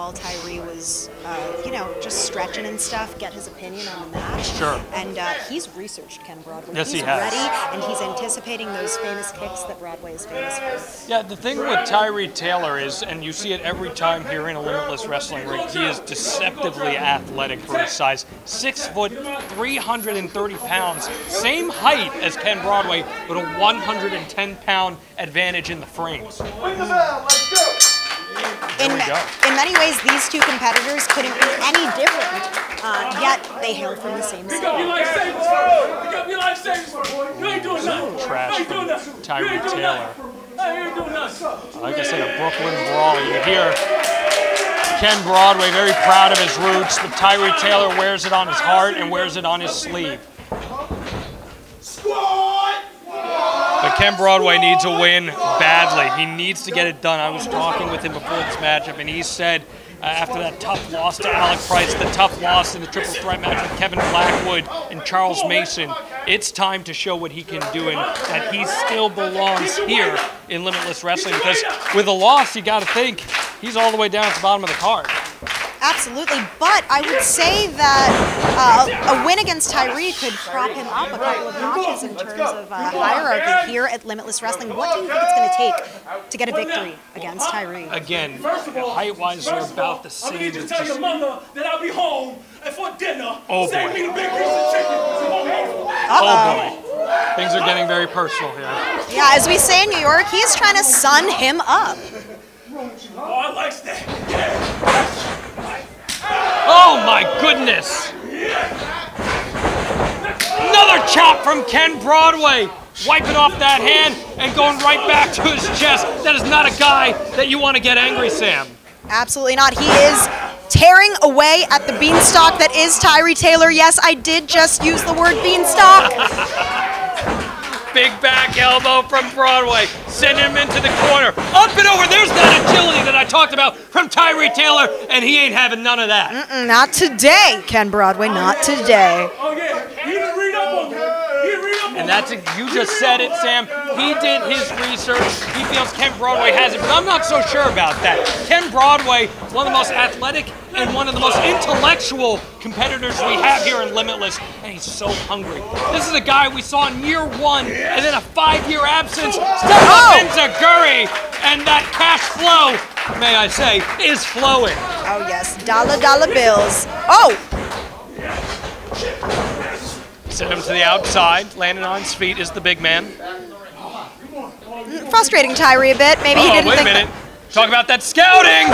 while Tyree was, you know, just stretching and stuff, get his opinion on the match. Sure. And he's researched Ken Broadway. Yes, he's he has. ready, and he's anticipating those famous kicks that Broadway is famous for. Yeah, the thing with Tyree Taylor is, and you see it every time here in a Limitless wrestling ring, he is deceptively athletic for his size. 6 foot, 330 pounds, same height as Ken Broadway, but a 110-pound advantage in the frames. In many ways, these two competitors couldn't be any different, yet they hail from the same city. Trash from Tyree Taylor. Like I said, a Brooklyn brawl. You hear Ken Broadway very proud of his roots, but Tyree Taylor wears it on his heart and wears it on his sleeve. But Ken Broadway needs a win badly. He needs to get it done. I was talking with him before this matchup, and he said after that tough loss to Alec Price, the tough loss in the triple threat match with Kevin Blackwood and Charles Mason, it's time to show what he can do and that he still belongs here in Limitless Wrestling, because with a loss, you got to think he's all the way down at the bottom of the card. Absolutely, but I would say that a win against Tyree could prop him up a couple of notches in terms of hierarchy here at Limitless Wrestling. What do you think it's going to take to get a victory against Tyree? Again, height-wise, they're about the same. I need to tell your mother that I'll be home and for dinner. Oh, boy. Save me the big piece of chicken. Oh, boy. Things are getting very personal here. Yeah, as we say in New York, he's trying to sun him up. Oh, I like that. Oh my goodness! Another chop from Ken Broadway, wiping off that hand and going right back to his chest. That is not a guy that you want to get angry, Sam. Absolutely not. He is tearing away at the beanstalk that is Tyree Taylor. Yes, I did just use the word beanstalk. Big back elbow from Broadway, sending him into the corner. Up and over, there's that agility that I talked about from Tyree Taylor, and he ain't having none of that. Not today, Ken Broadway, not today. Oh, yeah. He didn't read up on me. And that's, you just said it, Sam. He did his research. He feels Ken Broadway has it, but I'm not so sure about that. Ken Broadway, one of the most athletic and one of the most intellectual competitors we have here in Limitless, and he's so hungry. This is a guy we saw in year 1, and then a 5-year absence. Step up into Gurry, and that cash flow, may I say, is flowing. Oh yes, dollar bills. Oh! Send him to the outside, landing on his feet is the big man. Frustrating Tyree a bit. Maybe he didn't wait a think minute. Talk about that scouting!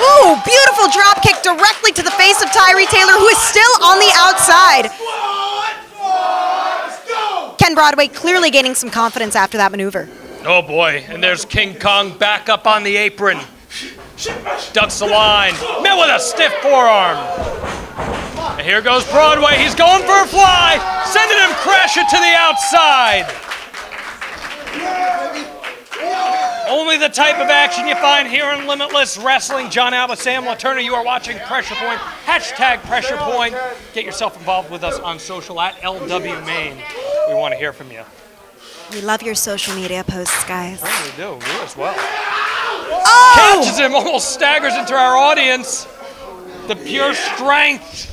Ooh, beautiful drop kick directly to the face of Tyree Taylor, who is still on the outside. Ken Broadway clearly gaining some confidence after that maneuver. Oh boy, and there's King Kong back up on the apron. Ducks the line, met with a stiff forearm. And here goes Broadway, he's going for a fly, sending him crashing to the outside. Only the type of action you find here in Limitless Wrestling. John Alba, Sam LaTurner, you are watching Pressure Point. Hashtag Pressure Point. Get yourself involved with us on social at LW Maine. We want to hear from you. We love your social media posts, guys. Oh, we do. We as well. Oh! Catches him, almost staggers into our audience. The pure strength.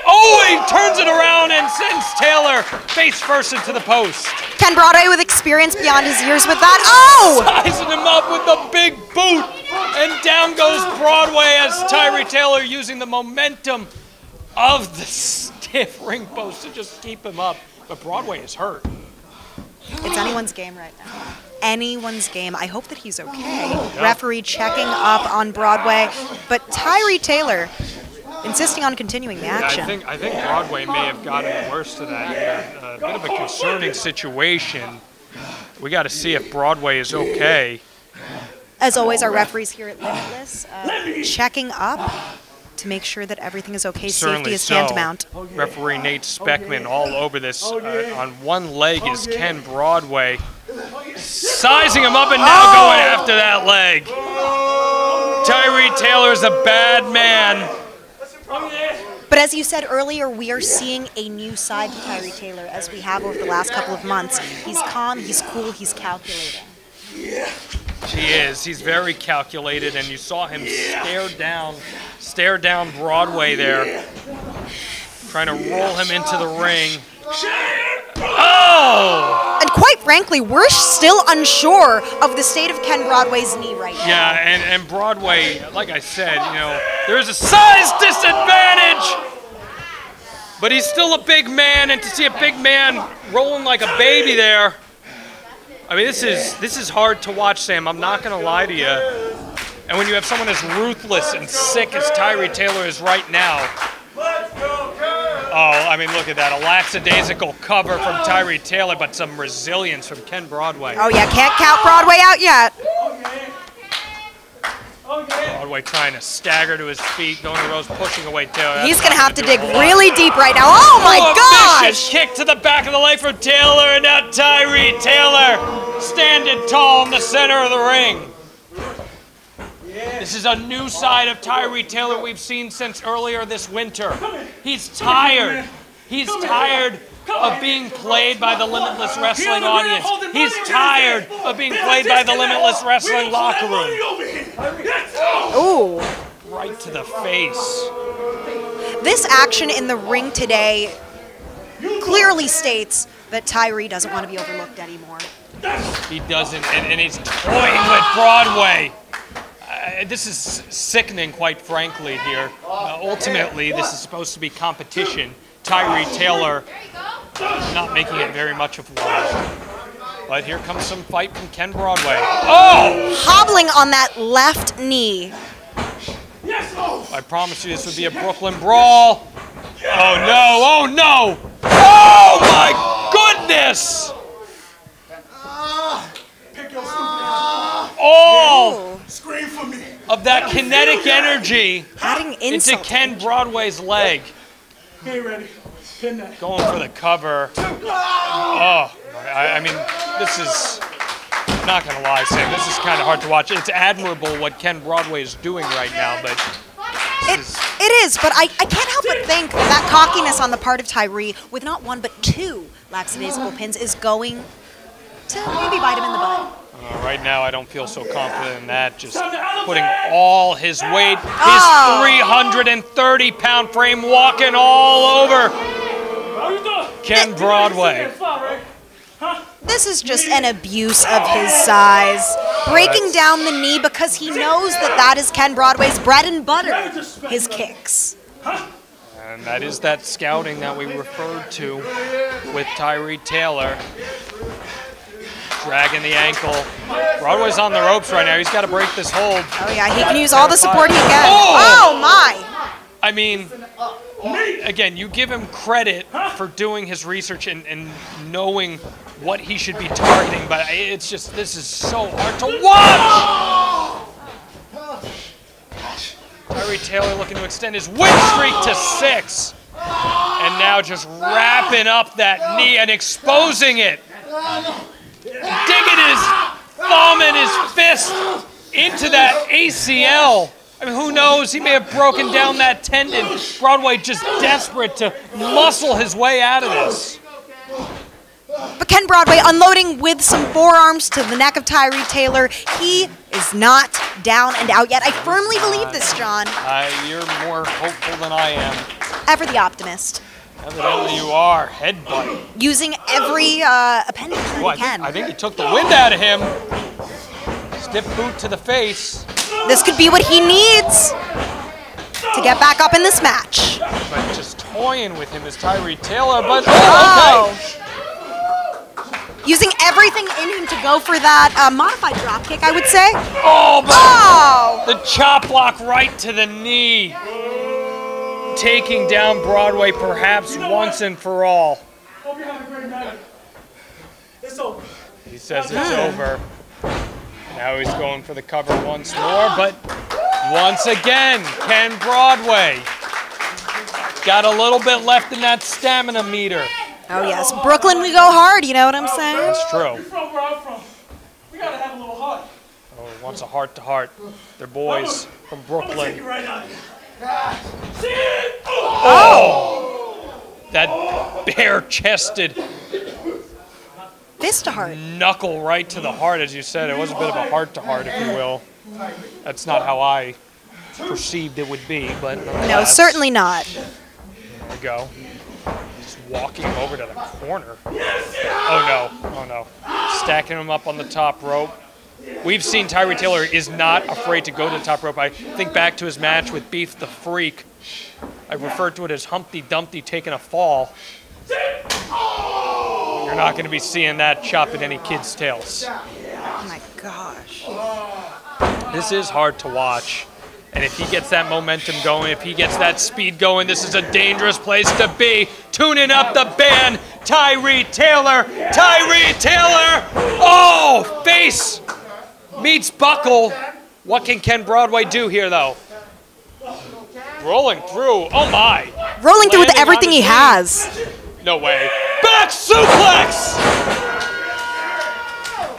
Oh, he turns it around and sends Taylor face first into the post. Ken Broadway with experience beyond his years with that. Oh! Sizing him up with the big boot. And down goes Broadway as Tyree Taylor using the momentum of the stiff ring post to just keep him up. But Broadway is hurt. It's anyone's game right now. Anyone's game. I hope that he's okay. Referee checking up on Broadway. But Tyree Taylor insisting on continuing the action. I think Broadway may have gotten the worst of that here. A bit of a concerning situation. We got to see if Broadway is okay. As always, our referees here at Limitless checking up to make sure that everything is okay. Safety is tantamount. Referee Nate Speckman all over this. On one leg is Ken Broadway. Sizing him up and now going after that leg. Tyree Taylor's a bad man. But as you said earlier, we are seeing a new side to Tyree Taylor as we have over the last couple of months. He's calm, he's cool, he's calculating. He is. He's very calculated, and you saw him stare down Broadway there, trying to roll him into the ring. Oh! And quite frankly, we're still unsure of the state of Ken Broadway's knee right now. Yeah, and Broadway, like I said, there's a size disadvantage, but he's still a big man, and to see a big man rolling like a baby there, I mean, this is hard to watch, Sam. I'm not going to lie to you. And when you have someone as ruthless and sick as Tyree Taylor is right now, oh, I mean, look at that. A lackadaisical cover from Tyree Taylor, but some resilience from Ken Broadway. Oh, yeah, can't count Broadway out yet. Broadway trying to stagger to his feet, going to the ropes, pushing away Taylor. He's going to have to dig really deep right now. Oh, my Vicious kick to the back of the leg from Taylor, and now Tyree Taylor standing tall in the center of the ring. This is a new side of Tyree Taylor we've seen since earlier this winter. He's tired. He's tired of being played by the Limitless Wrestling audience. He's tired of being played by the Limitless Wrestling locker room. Ooh. Right to the face. This action in the ring today clearly states that Tyree doesn't want to be overlooked anymore. He doesn't, and he's toying with Broadway. This is sickening, quite frankly, here. Ultimately, this is supposed to be competition. Tyree Taylor not making it very much of one. But here comes some fight from Ken Broadway. Oh! Hobbling on that left knee. I promised you this would be a Brooklyn brawl. Oh no, oh no! Oh my goodness! All of that kinetic energy into Ken Broadway's leg. Going for the cover. Oh, I mean, this is, I'm not going to lie, Sam, this is kind of hard to watch. It's admirable what Ken Broadway is doing right now, but it is, but I can't help but think that cockiness on the part of Tyree, with not one but two lackadaisical pins, is going to maybe bite him in the butt. Right now, I don't feel so confident in that. Just putting all his weight, his 330-pound frame walking all over Ken Broadway. This is just an abuse of his size. Breaking down the knee because he knows that is Ken Broadway's bread and butter, his kicks. And that is that scouting that we referred to with Tyree Taylor. Dragging the ankle. Broadway's on the ropes right now. He's got to break this hold. Oh, yeah, he can use all the support he can. Oh, my. I mean, again, you give him credit for doing his research and knowing what he should be targeting, but it's just, this is so hard to watch! Tyree Taylor looking to extend his win streak to 6. And now just wrapping up that knee and exposing it. Digging his thumb and his fist into that ACL. I mean, who knows? He may have broken down that tendon. Broadway just desperate to muscle his way out of this. But Ken Broadway unloading with some forearms to the neck of Tyree Taylor. He is not down and out yet. I firmly believe this, John. You're more hopeful than I am. Ever the optimist. Evidently you are. Headbutt. Using every appendage that he can. I think he took the wind out of him. Stiff boot to the face. This could be what he needs to get back up in this match. But just toying with him is Tyree Taylor, but okay. Using everything in him to go for that modified drop kick, I would say. Oh, but the chop block right to the knee. Taking down Broadway perhaps once and for all. Hope you're having a great night. It's over. He says it's over. Now he's going for the cover once more, but once again, Ken Broadway got a little bit left in that stamina meter. Oh yes, Brooklyn, we go hard, you know what I'm saying? That's true. You're from where I'm from. We gotta have a little heart. Oh, he wants a heart-to-heart. They're boys from Brooklyn. I'm gonna take you right out. Oh! That bare-chested fist to heart. Knuckle right to the heart, as you said. It was a bit of a heart-to-heart, if you will. That's not how I perceived it would be, but No, certainly not. There we go. Just walking over to the corner. Oh, no. Oh, no. Stacking him up on the top rope. We've seen Tyree Taylor is not afraid to go to the top rope. I think back to his match with Beef the Freak. I referred to it as Humpty Dumpty taking a fall. You're not going to be seeing that chopping any kids' tails. Oh my gosh. This is hard to watch. And if he gets that momentum going, if he gets that speed going, this is a dangerous place to be. Tuning up the band, Tyree Taylor. Tyree Taylor! Oh, face meets buckle. What can Ken Broadway do here, though? Rolling through. Oh, my. Rolling through with Landing everything on he his has. knee. No way. Back suplex!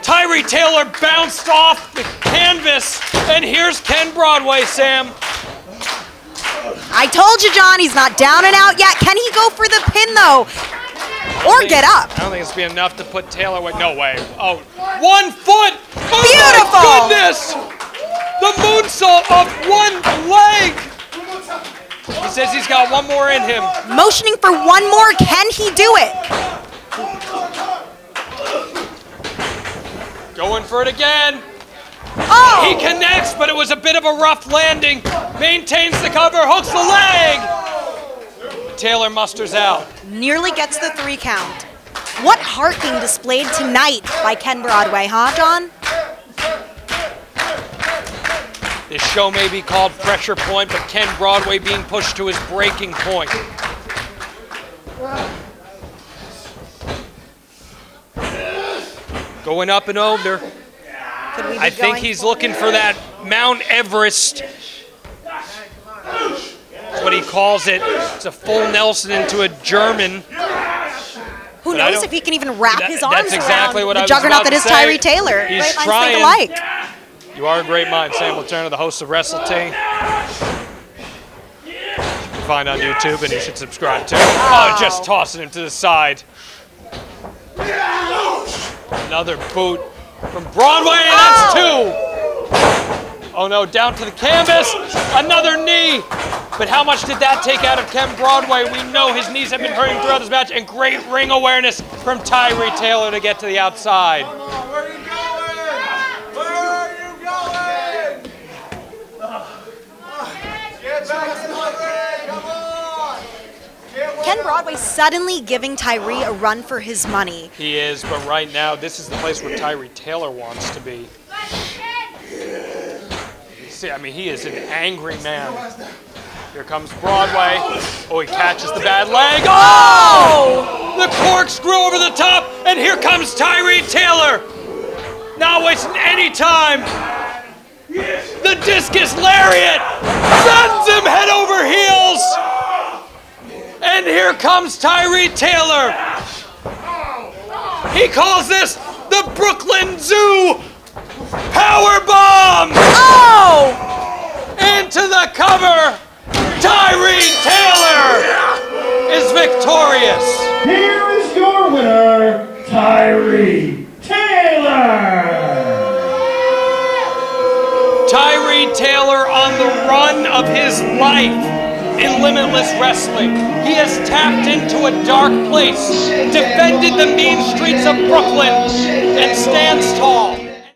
Tyree Taylor bounced off the canvas, and here's Ken Broadway, Sam. I told you, John, he's not down and out yet. Can he go for the pin, though? Or get up? I don't think it's be enough to put Taylor away. No way. Oh, 1 foot! Oh Beautiful! My goodness! The moonsault of one leg! He says he's got one more in him. Motioning for one more. Can he do it? Going for it again. Oh! He connects, but it was a bit of a rough landing. Maintains the cover, hooks the leg. Taylor musters out. Nearly gets the 3 count. What heart being displayed tonight by Ken Broadway, huh, John? This show may be called Pressure Point, but Ken Broadway being pushed to his breaking point. Going up and over. I think he's looking for that Mount Everest. That's what he calls it. It's a full Nelson into a German. Who knows if he can even wrap his arms That's exactly around what the I was juggernaut about that is to say. Tyree Taylor. He's Great minds trying. think alike. You are a great mind, Sam Letourneau, the host of WrestleT. You can find on YouTube, and you should subscribe too. Oh, just tossing him to the side. Another boot from Broadway, and that's 2. Oh no, down to the canvas. Another knee. But how much did that take out of Ken Broadway? We know his knees have been hurting throughout this match, and great ring awareness from Tyree Taylor to get to the outside. Where are you going? Where are you going? Get back to the ring, come on! Ken Broadway suddenly giving Tyree a run for his money. He is, but right now, this is the place where Tyree Taylor wants to be. See, I mean, he is an angry man. Here comes Broadway. Oh, he catches the bad leg. Oh! The corkscrew over the top, and here comes Tyree Taylor. Not wasting any time. The discus lariat sends him head over heels. And here comes Tyree Taylor. He calls this the Brooklyn Zoo Power Bomb. Oh! Into the cover. Tyree Taylor is victorious. Here is your winner, Tyree Taylor. Tyree Taylor on the run of his life in Limitless Wrestling. He has tapped into a dark place, defended the mean streets of Brooklyn, and stands tall.